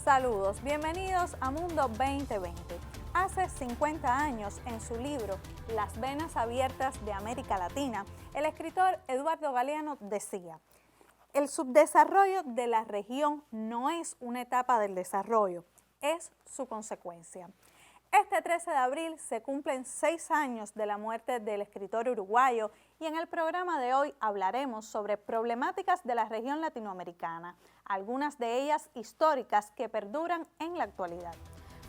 Saludos, bienvenidos a Mundo 2020. Hace 50 años, en su libro Las venas abiertas de América Latina, el escritor Eduardo Galeano decía: el subdesarrollo de la región no es una etapa del desarrollo, es su consecuencia. Este 13 de abril se cumplen 6 años de la muerte del escritor uruguayo y en el programa de hoy hablaremos sobre problemáticas de la región latinoamericana, algunas de ellas históricas que perduran en la actualidad.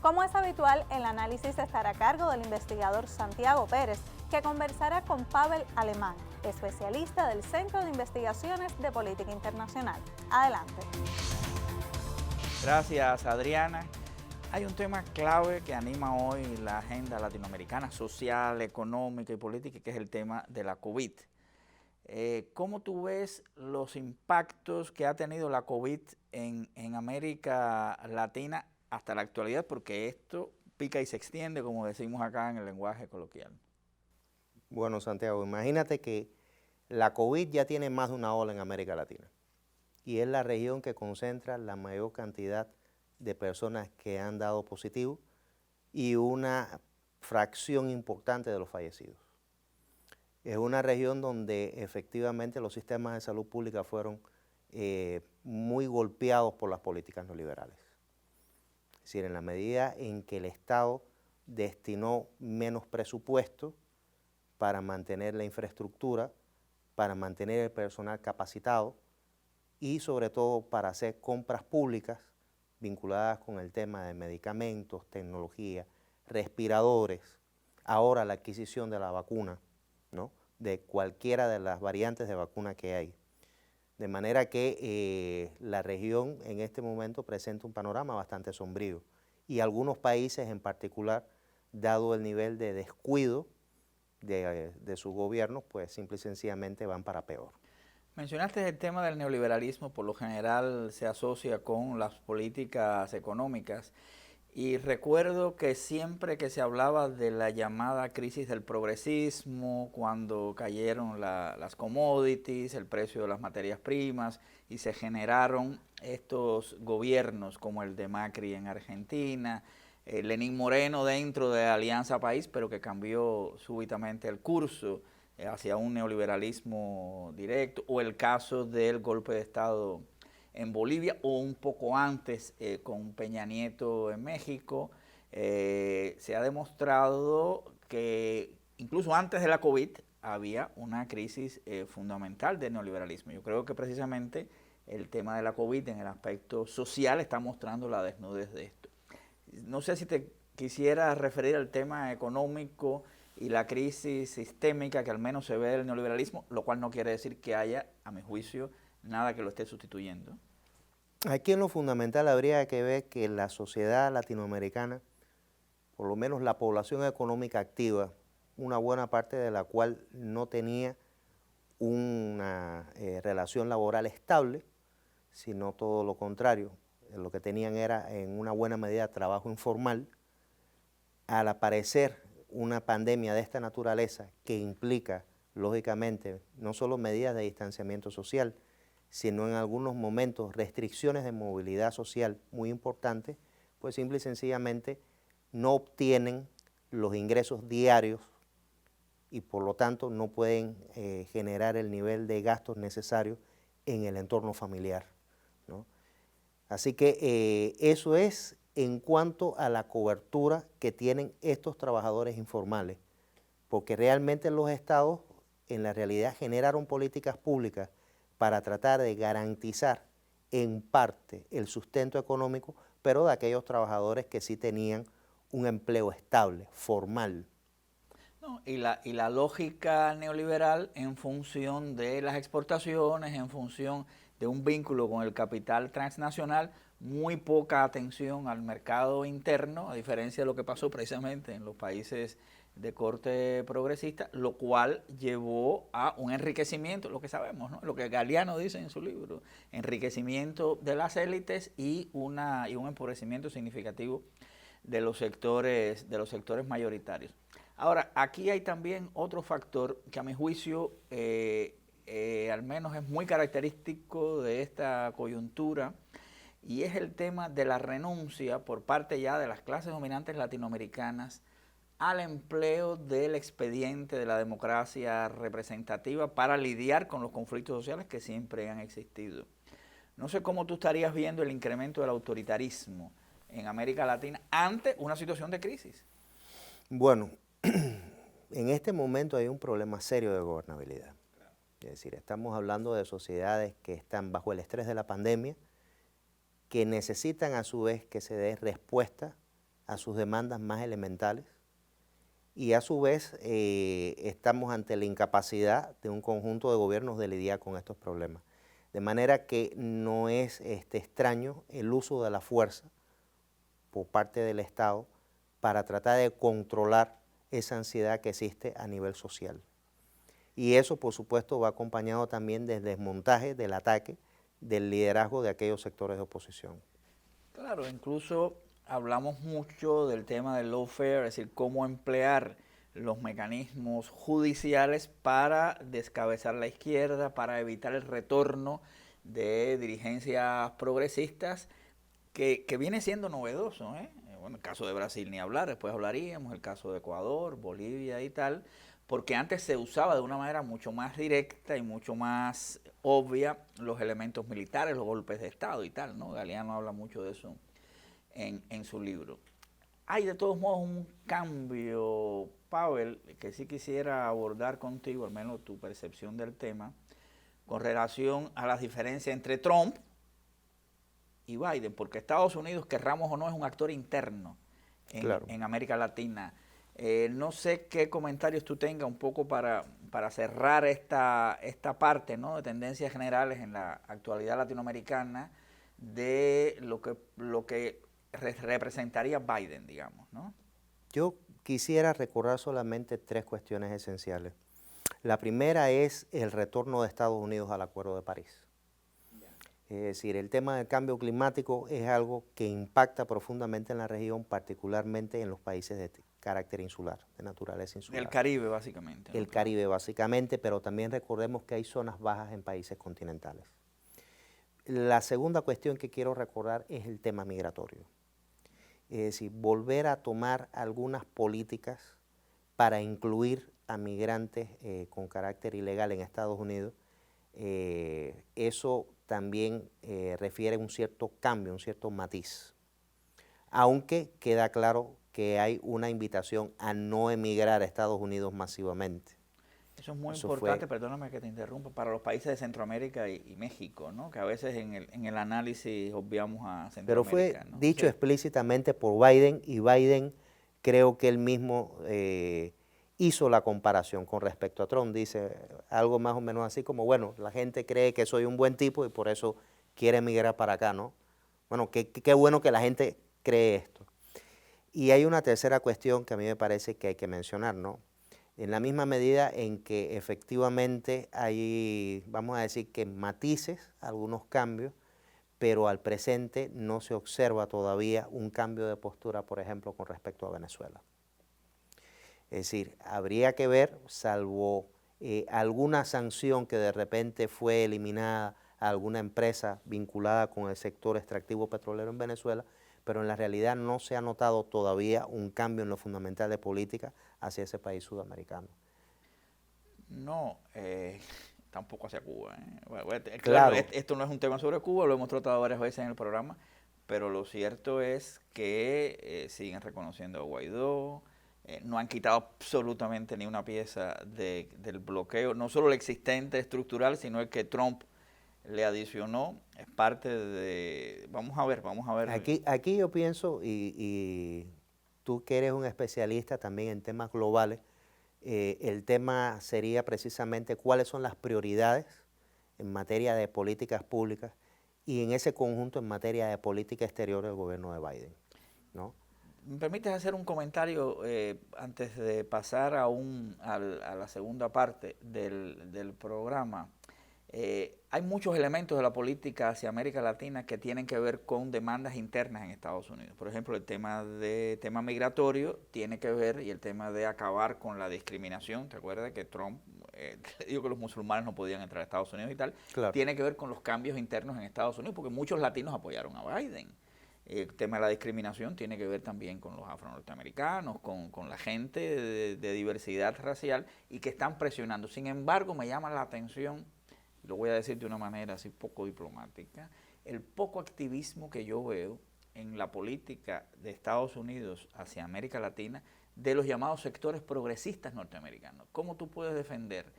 Como es habitual, el análisis estará a cargo del investigador Santiago Pérez, que conversará con Pavel Alemán, especialista del Centro de Investigaciones de Política Internacional. Adelante. Gracias, Adriana. Hay un tema clave que anima hoy la agenda latinoamericana, social, económica y política, que es el tema de la COVID. ¿Cómo tú ves los impactos que ha tenido la COVID en América Latina hasta la actualidad? Porque esto pica y se extiende, como decimos acá en el lenguaje coloquial. Bueno, Santiago, imagínate que la COVID ya tiene más de una ola en América Latina y es la región que concentra la mayor cantidad de personas que han dado positivo y una fracción importante de los fallecidos. Es una región donde efectivamente los sistemas de salud pública fueron muy golpeados por las políticas neoliberales. Es decir, en la medida en que el Estado destinó menos presupuesto para mantener la infraestructura, para mantener el personal capacitado y sobre todo para hacer compras públicas vinculadas con el tema de medicamentos, tecnología, respiradores, ahora la adquisición de la vacuna, ¿no?, de cualquiera de las variantes de vacuna que hay. De manera que la región en este momento presenta un panorama bastante sombrío y algunos países en particular, dado el nivel de descuido de sus gobiernos, pues simple y sencillamente van para peor. Mencionaste el tema del neoliberalismo, por lo general se asocia con las políticas económicas y recuerdo que siempre que se hablaba de la llamada crisis del progresismo, cuando cayeron las commodities, el precio de las materias primas y se generaron estos gobiernos como el de Macri en Argentina, Lenín Moreno dentro de Alianza País, pero que cambió súbitamente el curso hacia un neoliberalismo directo, o el caso del golpe de Estado en Bolivia, o un poco antes con Peña Nieto en México. Se ha demostrado que incluso antes de la COVID había una crisis fundamental del neoliberalismo. Yo creo que precisamente el tema de la COVID en el aspecto social está mostrando la desnudez de esto. No sé si te quisiera referir al tema económico y la crisis sistémica que al menos se ve del neoliberalismo, lo cual no quiere decir que haya, a mi juicio, nada que lo esté sustituyendo. Aquí en lo fundamental habría que ver que la sociedad latinoamericana, por lo menos la población económica activa, una buena parte de la cual no tenía una relación laboral estable, sino todo lo contrario, lo que tenían era en una buena medida trabajo informal. Al aparecer una pandemia de esta naturaleza que implica, lógicamente, no solo medidas de distanciamiento social, sino en algunos momentos restricciones de movilidad social muy importantes, pues simple y sencillamente no obtienen los ingresos diarios y por lo tanto no pueden generar el nivel de gastos necesarios en el entorno familiar, ¿no? Así que eso es en cuanto a la cobertura que tienen estos trabajadores informales, porque realmente los estados en la realidad generaron políticas públicas para tratar de garantizar en parte el sustento económico, pero de aquellos trabajadores que sí tenían un empleo estable, formal. No, y la lógica neoliberal en función de las exportaciones, en función de un vínculo con el capital transnacional, muy poca atención al mercado interno, a diferencia de lo que pasó precisamente en los países de corte progresista, lo cual llevó a un enriquecimiento, lo que sabemos, ¿no?, lo que Galeano dice en su libro, enriquecimiento de las élites y un empobrecimiento significativo de los sectores mayoritarios. Ahora, aquí hay también otro factor que a mi juicio al menos es muy característico de esta coyuntura, y es el tema de la renuncia por parte ya de las clases dominantes latinoamericanas al empleo del expediente de la democracia representativa para lidiar con los conflictos sociales que siempre han existido. No sé cómo tú estarías viendo el incremento del autoritarismo en América Latina ante una situación de crisis. Bueno, en este momento hay un problema serio de gobernabilidad. Es decir, estamos hablando de sociedades que están bajo el estrés de la pandemia, que necesitan a su vez que se dé respuesta a sus demandas más elementales, y a su vez estamos ante la incapacidad de un conjunto de gobiernos de lidiar con estos problemas. De manera que no es extraño el uso de la fuerza por parte del Estado para tratar de controlar esa ansiedad que existe a nivel social. Y eso, por supuesto, va acompañado también del desmontaje, del ataque, del liderazgo de aquellos sectores de oposición. Claro, incluso hablamos mucho del tema del lawfare, es decir, cómo emplear los mecanismos judiciales para descabezar la izquierda, para evitar el retorno de dirigencias progresistas, que viene siendo novedoso, ¿eh? Bueno, el caso de Brasil ni hablar, después hablaríamos, el caso de Ecuador, Bolivia y tal, porque antes se usaba de una manera mucho más directa y mucho más obvia los elementos militares, los golpes de Estado y tal, ¿no? Galeano habla mucho de eso en su libro. Hay de todos modos un cambio, Pavel, que sí quisiera abordar contigo, al menos tu percepción del tema, con relación a las diferencias entre Trump y Biden, porque Estados Unidos, querramos o no, es un actor interno en América Latina. No sé qué comentarios tú tengas un poco para cerrar esta parte, ¿no?, de tendencias generales en la actualidad latinoamericana de lo que representaría Biden, digamos, ¿no? Yo quisiera recordar solamente tres cuestiones esenciales. La primera es el retorno de Estados Unidos al Acuerdo de París. Es decir, el tema del cambio climático es algo que impacta profundamente en la región, particularmente en los países de carácter insular, de naturaleza insular. El Caribe, básicamente, ¿no? El Caribe, básicamente, pero también recordemos que hay zonas bajas en países continentales. La segunda cuestión que quiero recordar es el tema migratorio. Es decir, volver a tomar algunas políticas para incluir a migrantes con carácter ilegal en Estados Unidos. Eso también refiere a un cierto cambio, un cierto matiz. Aunque queda claro que hay una invitación a no emigrar a Estados Unidos masivamente. Eso es muy importante, perdóname que te interrumpa, para los países de Centroamérica y México, ¿no? Que a veces en el análisis obviamos a Centroamérica. Pero fue ¿no? dicho Sí. explícitamente por Biden, y Biden creo que él mismo hizo la comparación con respecto a Trump. Dice algo más o menos así como, bueno, la gente cree que soy un buen tipo y por eso quiere emigrar para acá, ¿no? Bueno, qué bueno que la gente cree esto. Y hay una tercera cuestión que a mí me parece que hay que mencionar, ¿no? En la misma medida en que efectivamente hay, vamos a decir que matices, algunos cambios, pero al presente no se observa todavía un cambio de postura, por ejemplo, con respecto a Venezuela. Es decir, habría que ver, salvo alguna sanción que de repente fue eliminada a alguna empresa vinculada con el sector extractivo petrolero en Venezuela, pero en la realidad no se ha notado todavía un cambio en lo fundamental de política hacia ese país sudamericano. No, tampoco hacia Cuba. Bueno, Claro. esto no es un tema sobre Cuba, lo hemos tratado varias veces en el programa, pero lo cierto es que siguen reconociendo a Guaidó, no han quitado absolutamente ni una pieza del bloqueo, no solo el existente estructural, sino el que Trump le adicionó, es parte de... Vamos a ver. Aquí yo pienso, y tú que eres un especialista también en temas globales, el tema sería precisamente cuáles son las prioridades en materia de políticas públicas y en ese conjunto en materia de política exterior del gobierno de Biden, ¿no? ¿Me permites hacer un comentario antes de pasar a la segunda parte del programa? Hay muchos elementos de la política hacia América Latina que tienen que ver con demandas internas en Estados Unidos. Por ejemplo, el tema migratorio tiene que ver, y el tema de acabar con la discriminación. ¿Te acuerdas que Trump digo que los musulmanes no podían entrar a Estados Unidos y tal, Claro. tiene que ver con los cambios internos en Estados Unidos, porque muchos latinos apoyaron a Biden. El tema de la discriminación tiene que ver también con los afro-norteamericanos, con la gente de diversidad racial y que están presionando. Sin embargo, me llama la atención, lo voy a decir de una manera así poco diplomática, el poco activismo que yo veo en la política de Estados Unidos hacia América Latina de los llamados sectores progresistas norteamericanos. ¿Cómo tú puedes defender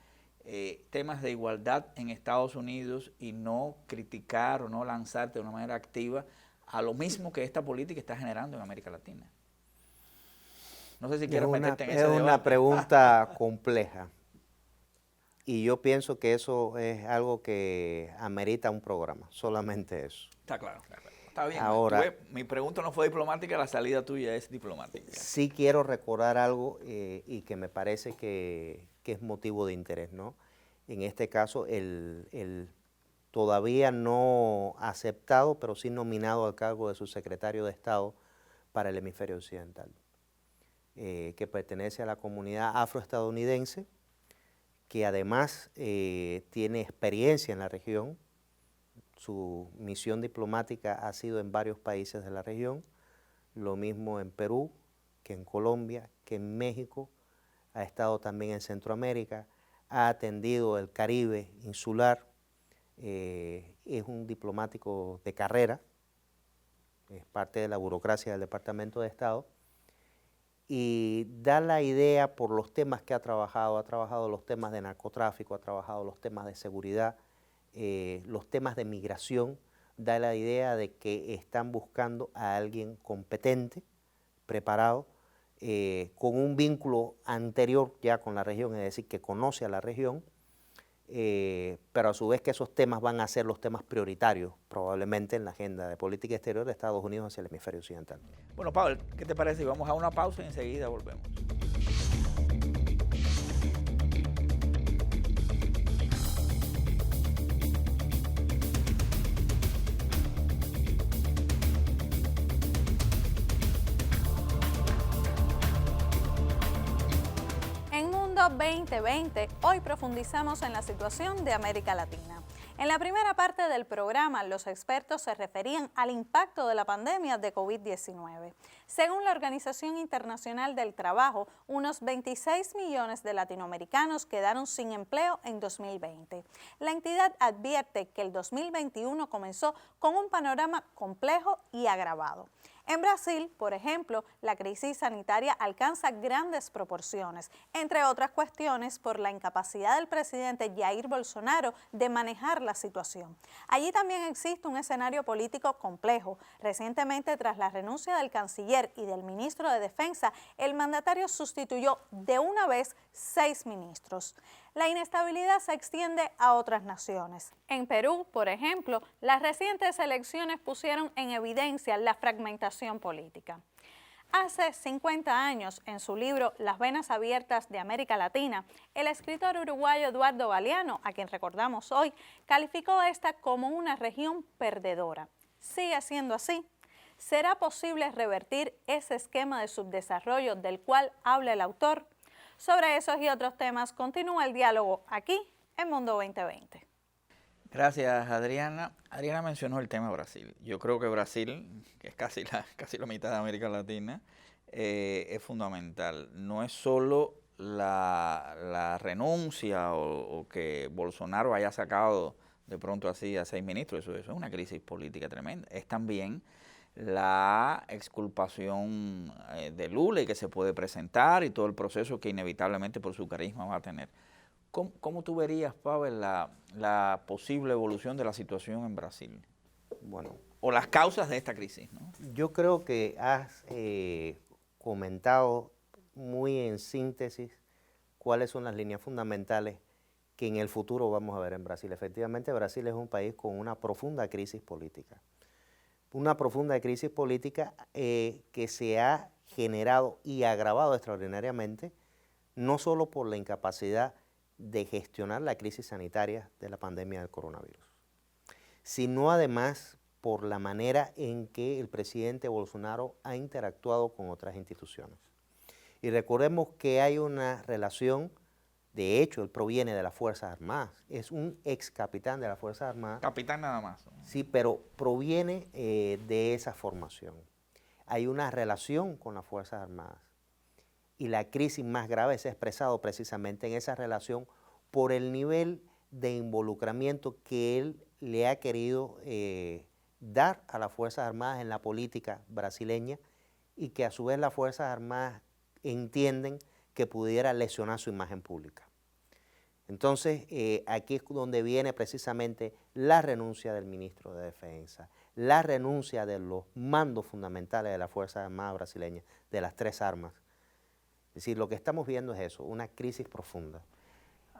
temas de igualdad en Estados Unidos y no criticar o no lanzarte de una manera activa a lo mismo que esta política está generando en América Latina? No sé si quieres meterte en ese debate. Es una pregunta compleja y yo pienso que eso es algo que amerita un programa, solamente eso. Está claro, está bien. Ahora, mi pregunta no fue diplomática, la salida tuya es diplomática. Sí quiero recordar algo y que me parece que es motivo de interés, ¿no? En este caso, el todavía no aceptado, pero sí nominado al cargo de subsecretario de Estado para el hemisferio occidental, que pertenece a la comunidad afroestadounidense, que además tiene experiencia en la región. Su misión diplomática ha sido en varios países de la región, lo mismo en Perú, que en Colombia, que en México, ha estado también en Centroamérica, ha atendido el Caribe insular, es un diplomático de carrera, es parte de la burocracia del Departamento de Estado, y da la idea por los temas que ha trabajado los temas de narcotráfico, ha trabajado los temas de seguridad, los temas de migración, da la idea de que están buscando a alguien competente, preparado, con un vínculo anterior ya con la región, es decir, que conoce a la región, pero a su vez que esos temas van a ser los temas prioritarios probablemente en la agenda de política exterior de Estados Unidos hacia el hemisferio occidental. Bueno, Pablo, ¿qué te parece? Vamos a una pausa y enseguida volvemos. En Mundo 2020, hoy profundizamos en la situación de América Latina. En la primera parte del programa, los expertos se referían al impacto de la pandemia de COVID-19. Según la Organización Internacional del Trabajo, unos 26 millones de latinoamericanos quedaron sin empleo en 2020. La entidad advierte que el 2021 comenzó con un panorama complejo y agravado. En Brasil, por ejemplo, la crisis sanitaria alcanza grandes proporciones, entre otras cuestiones por la incapacidad del presidente Jair Bolsonaro de manejar la situación. Allí también existe un escenario político complejo. Recientemente, tras la renuncia del canciller y del ministro de Defensa, el mandatario sustituyó de una vez 6 ministros. La inestabilidad se extiende a otras naciones. En Perú, por ejemplo, las recientes elecciones pusieron en evidencia la fragmentación política. Hace 50 años, en su libro Las venas abiertas de América Latina, el escritor uruguayo Eduardo Galeano, a quien recordamos hoy, calificó a esta como una región perdedora. ¿Sigue siendo así? ¿Será posible revertir ese esquema de subdesarrollo del cual habla el autor? Sobre esos y otros temas continúa el diálogo aquí en Mundo 2020. Gracias, Adriana. Adriana mencionó el tema Brasil. Yo creo que Brasil, que es casi la mitad de América Latina, es fundamental. No es solo la renuncia o que Bolsonaro haya sacado de pronto así a 6 ministros, eso es una crisis política tremenda. Es también la exculpación de Lula y que se puede presentar y todo el proceso que inevitablemente por su carisma va a tener. ¿Cómo tú verías, Pavel, la posible evolución de la situación en Brasil? Bueno, o las causas de esta crisis, ¿no? Yo creo que has comentado muy en síntesis cuáles son las líneas fundamentales que en el futuro vamos a ver en Brasil. Efectivamente, Brasil es un país con una profunda crisis política. Una profunda crisis política que se ha generado y agravado extraordinariamente, no solo por la incapacidad de gestionar la crisis sanitaria de la pandemia del coronavirus, sino además por la manera en que el presidente Bolsonaro ha interactuado con otras instituciones. Y recordemos que hay una relación De hecho, él proviene de las Fuerzas Armadas, es un ex capitán de las Fuerzas Armadas. Capitán nada más. Sí, pero proviene de esa formación. Hay una relación con las Fuerzas Armadas y la crisis más grave se ha expresado precisamente en esa relación por el nivel de involucramiento que él le ha querido dar a las Fuerzas Armadas en la política brasileña y que a su vez las Fuerzas Armadas entienden que pudiera lesionar su imagen pública. Entonces, aquí es donde viene precisamente la renuncia del ministro de Defensa, la renuncia de los mandos fundamentales de las Fuerzas Armadas brasileñas, de las tres armas. Es decir, lo que estamos viendo es eso, una crisis profunda.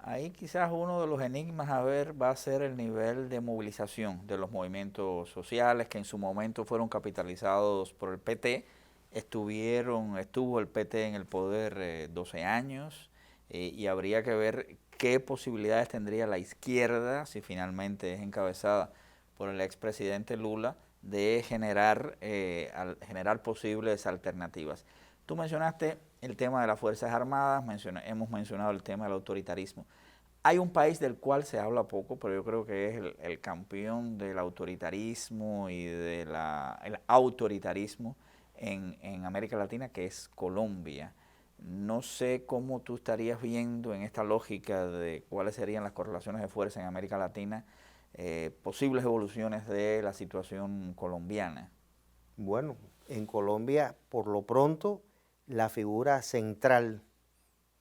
Ahí quizás uno de los enigmas a ver va a ser el nivel de movilización de los movimientos sociales que en su momento fueron capitalizados por el PT. Estuvo el PT en el poder 12 años y habría que ver qué posibilidades tendría la izquierda, si finalmente es encabezada por el expresidente Lula, de generar posibles alternativas. Tú mencionaste el tema de las Fuerzas Armadas, hemos mencionado el tema del autoritarismo. Hay un país del cual se habla poco, pero yo creo que es el campeón del autoritarismo y del autoritarismo en América Latina, que es Colombia. No sé cómo tú estarías viendo en esta lógica de cuáles serían las correlaciones de fuerza en América Latina, posibles evoluciones de la situación colombiana. Bueno, en Colombia, por lo pronto, la figura central,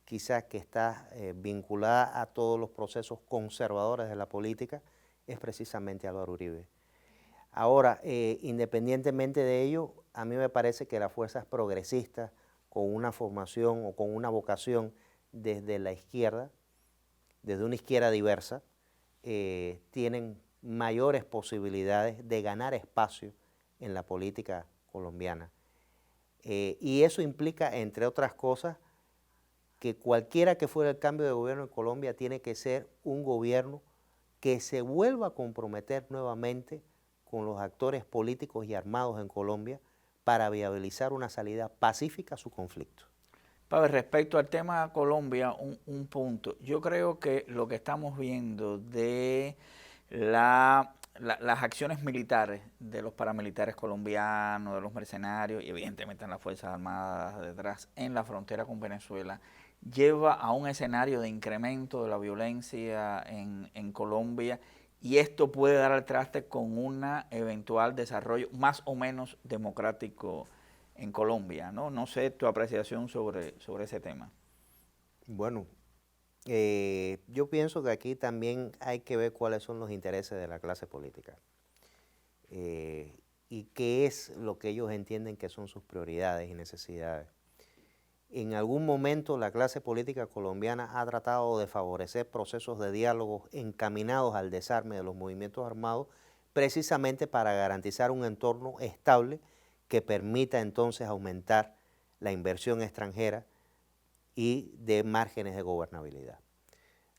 quizás que está vinculada a todos los procesos conservadores de la política, es precisamente Álvaro Uribe. Ahora, independientemente de ello, a mí me parece que las fuerzas progresistas, con una formación o con una vocación desde la izquierda, desde una izquierda diversa, tienen mayores posibilidades de ganar espacio en la política colombiana. Y eso implica, entre otras cosas, que cualquiera que fuera el cambio de gobierno en Colombia tiene que ser un gobierno que se vuelva a comprometer nuevamente con los actores políticos y armados en Colombia para viabilizar una salida pacífica a su conflicto. Pavel, respecto al tema Colombia, un punto. Yo creo que lo que estamos viendo de las acciones militares de los paramilitares colombianos, de los mercenarios y evidentemente en las Fuerzas Armadas detrás en la frontera con Venezuela, lleva a un escenario de incremento de la violencia en Colombia y esto puede dar al traste con un eventual desarrollo más o menos democrático en Colombia, ¿no? No sé tu apreciación sobre ese tema. Bueno, yo pienso que aquí también hay que ver cuáles son los intereses de la clase política y qué es lo que ellos entienden que son sus prioridades y necesidades. En algún momento la clase política colombiana ha tratado de favorecer procesos de diálogo encaminados al desarme de los movimientos armados precisamente para garantizar un entorno estable que permita entonces aumentar la inversión extranjera y de márgenes de gobernabilidad.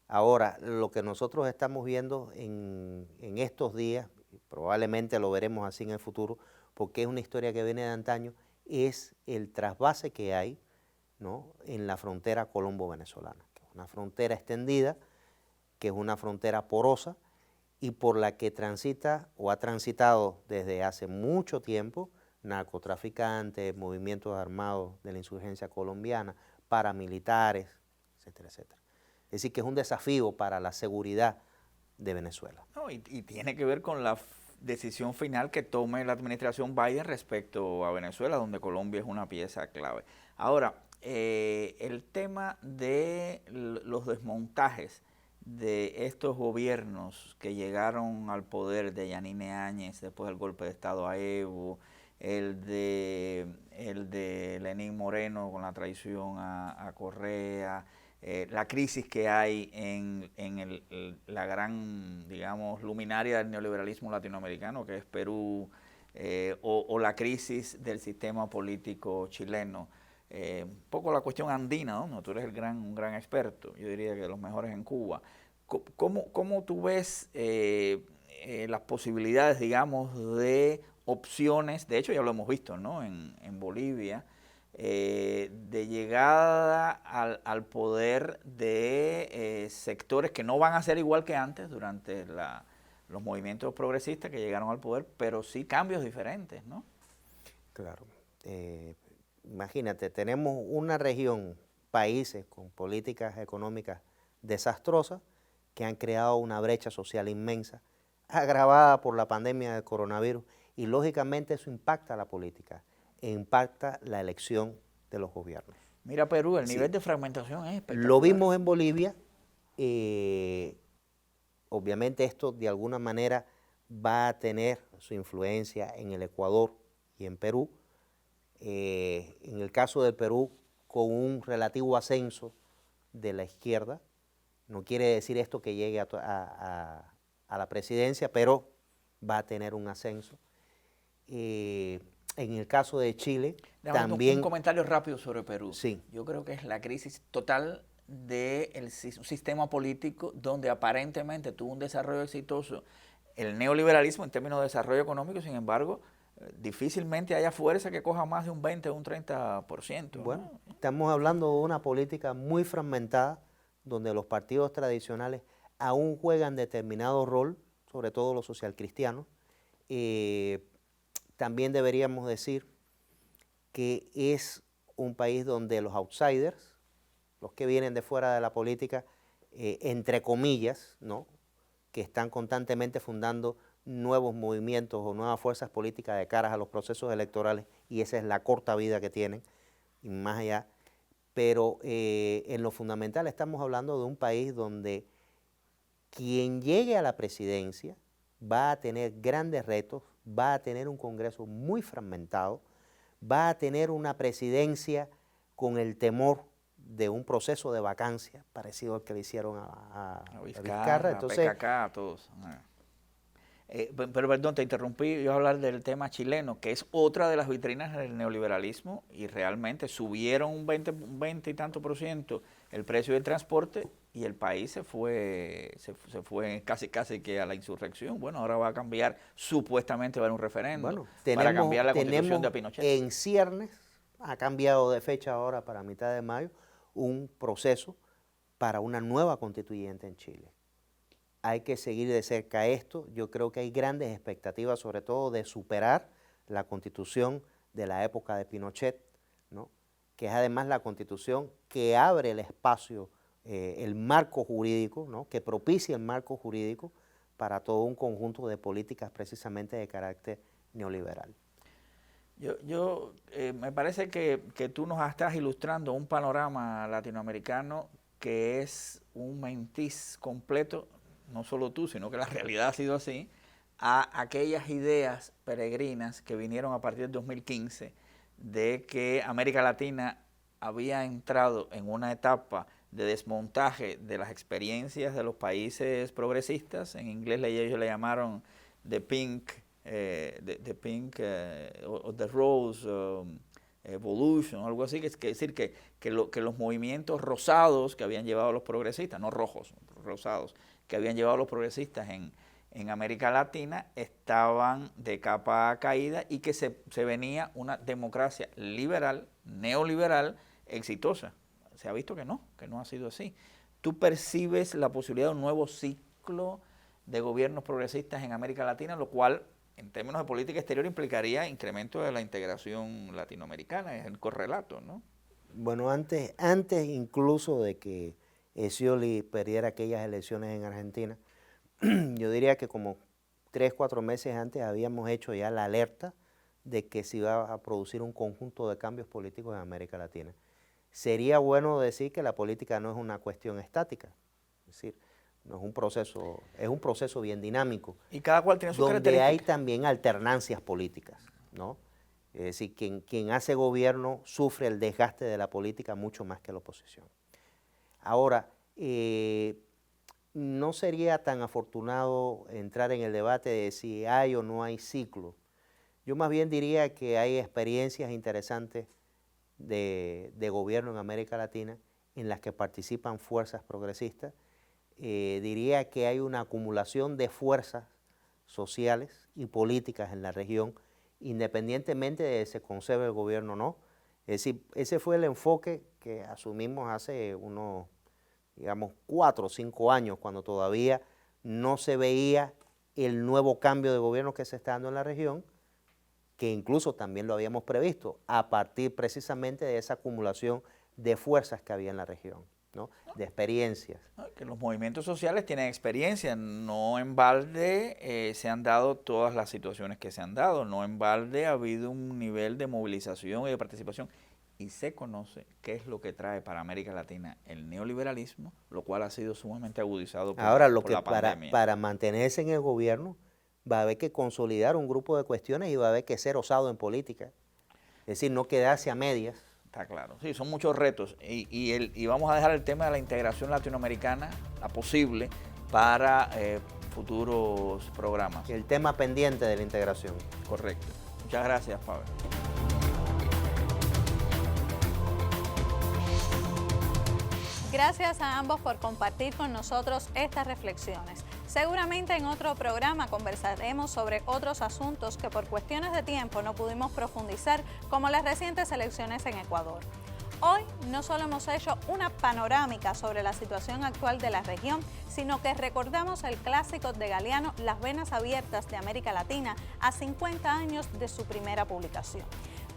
Ahora, lo que nosotros estamos viendo en estos días, probablemente lo veremos así en el futuro, porque es una historia que viene de antaño, es el trasvase que hay, ¿no?, en la frontera colombo-venezolana, que es una frontera extendida, que es una frontera porosa y por la que transita o ha transitado desde hace mucho tiempo narcotraficantes, movimientos armados de la insurgencia colombiana, paramilitares, etcétera, etcétera. Es decir, que es un desafío para la seguridad de Venezuela. No, y tiene que ver con la decisión final que tome la administración Biden respecto a Venezuela, donde Colombia es una pieza clave. Ahora, el tema de los desmontajes de estos gobiernos que llegaron al poder de Yanine Áñez después del golpe de Estado a Evo, el de Lenín Moreno con la traición a Correa, la crisis que hay en la gran, digamos, luminaria del neoliberalismo latinoamericano, que es Perú, o la crisis del sistema político chileno. Un poco la cuestión andina, ¿no? Tú eres un gran experto, yo diría que de los mejores en Cuba. ¿Cómo tú ves las posibilidades, digamos, de opciones? De hecho, ya lo hemos visto, ¿no?, en Bolivia, de llegada al poder de sectores que no van a ser igual que antes durante los movimientos progresistas que llegaron al poder, pero sí cambios diferentes, ¿no? Claro. Imagínate, tenemos una región, países con políticas económicas desastrosas que han creado una brecha social inmensa, agravada por la pandemia del coronavirus, y lógicamente eso impacta a la política e impacta la elección de los gobiernos. Mira Perú, el Sí. nivel de fragmentación es espectacular. Lo vimos en Bolivia, obviamente esto de alguna manera va a tener su influencia en el Ecuador y en Perú. En el caso del Perú, con un relativo ascenso de la izquierda, no quiere decir esto que llegue a la presidencia, pero va a tener un ascenso. En el caso de Chile, Déjame también... un comentario rápido sobre Perú. Sí. Yo creo que es la crisis total del sistema político donde aparentemente tuvo un desarrollo exitoso el neoliberalismo en términos de desarrollo económico, sin embargo, difícilmente haya fuerza que coja más de un 20 o un 30%. Bueno, ¿no? estamos hablando de una política muy fragmentada, donde los partidos tradicionales aún juegan determinado rol, sobre todo los socialcristianos. También deberíamos decir que es un país donde los outsiders, los que vienen de fuera de la política, entre comillas, ¿no?, que están constantemente fundando nuevos movimientos o nuevas fuerzas políticas de cara a los procesos electorales, y esa es la corta vida que tienen, y más allá. Pero en lo fundamental estamos hablando de un país donde quien llegue a la presidencia va a tener grandes retos, va a tener un Congreso muy fragmentado, va a tener una presidencia con el temor de un proceso de vacancia parecido al que le hicieron a Vizcarra. Entonces, a PKK, a todos. Pero perdón, te interrumpí, yo iba a hablar del tema chileno, que es otra de las vitrinas del neoliberalismo, y realmente subieron un 20 y tanto % el precio del transporte, y el país se fue casi que a la insurrección. Bueno, ahora va a cambiar, supuestamente va a haber un referendo para cambiar la constitución de Pinochet. En ciernes, ha cambiado de fecha ahora para mitad de mayo, un proceso para una nueva constituyente en Chile. Hay que seguir de cerca esto. Yo creo que hay grandes expectativas, sobre todo de superar la constitución de la época de Pinochet, ¿no?, que es además la constitución que abre el espacio, el marco jurídico, ¿no?, que propicia el marco jurídico para todo un conjunto de políticas precisamente de carácter neoliberal. Me parece que tú nos estás ilustrando un panorama latinoamericano que es un mentiz completo, no solo tú, sino que la realidad ha sido así, a aquellas ideas peregrinas que vinieron a partir del 2015 de que América Latina había entrado en una etapa de desmontaje de las experiencias de los países progresistas. En inglés ellos le llamaron the pink o the rose evolution, algo así, que es decir que los movimientos rosados que habían llevado los progresistas, no rojos, rosados, que habían llevado los progresistas en América Latina estaban de capa caída, y que se venía una democracia liberal, neoliberal, exitosa. Se ha visto que no ha sido así. ¿Tú percibes la posibilidad de un nuevo ciclo de gobiernos progresistas en América Latina, lo cual en términos de política exterior implicaría incremento de la integración latinoamericana? Es el correlato, ¿no? Bueno, antes incluso de que Scioli perdiera aquellas elecciones en Argentina, yo diría que como 3 o 4 meses antes habíamos hecho ya la alerta de que se iba a producir un conjunto de cambios políticos en América Latina. Sería bueno decir que la política no es una cuestión estática, es decir, no es un proceso bien dinámico. Y cada cual tiene su característica. Donde hay característica. también alternancias políticas, ¿no? Es decir, quien hace gobierno sufre el desgaste de la política mucho más que la oposición. Ahora, no sería tan afortunado entrar en el debate de si hay o no hay ciclo. Yo más bien diría que hay experiencias interesantes de gobierno en América Latina en las que participan fuerzas progresistas. Diría que hay una acumulación de fuerzas sociales y políticas en la región, independientemente de si se conserve el gobierno o no. Es decir, ese fue el enfoque que asumimos hace unos digamos, 4 o 5 años, cuando todavía no se veía el nuevo cambio de gobierno que se está dando en la región, que incluso también lo habíamos previsto, a partir precisamente de esa acumulación de fuerzas que había en la región, ¿no? De experiencias. Que los movimientos sociales tienen experiencia, no en balde se han dado todas las situaciones que se han dado, no en balde ha habido un nivel de movilización y de participación, y se conoce qué es lo que trae para América Latina el neoliberalismo, lo cual ha sido sumamente agudizado por, Ahora, lo por que la pandemia. para mantenerse en el gobierno va a haber que consolidar un grupo de cuestiones y va a haber que ser osado en política, es decir, no quedarse a medias. Está claro, sí, son muchos retos y vamos a dejar el tema de la integración latinoamericana, la posible, para futuros programas. El tema pendiente de la integración. Correcto. Muchas gracias, Pablo. Gracias a ambos por compartir con nosotros estas reflexiones. Seguramente en otro programa conversaremos sobre otros asuntos que por cuestiones de tiempo no pudimos profundizar, como las recientes elecciones en Ecuador. Hoy no solo hemos hecho una panorámica sobre la situación actual de la región, sino que recordamos el clásico de Galeano, Las venas abiertas de América Latina, a 50 años de su primera publicación.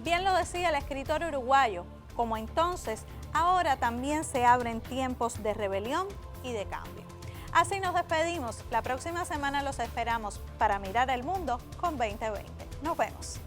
Bien lo decía el escritor uruguayo, como entonces, ahora también se abren tiempos de rebelión y de cambio. Así nos despedimos. La próxima semana los esperamos para mirar el mundo con 2020. Nos vemos.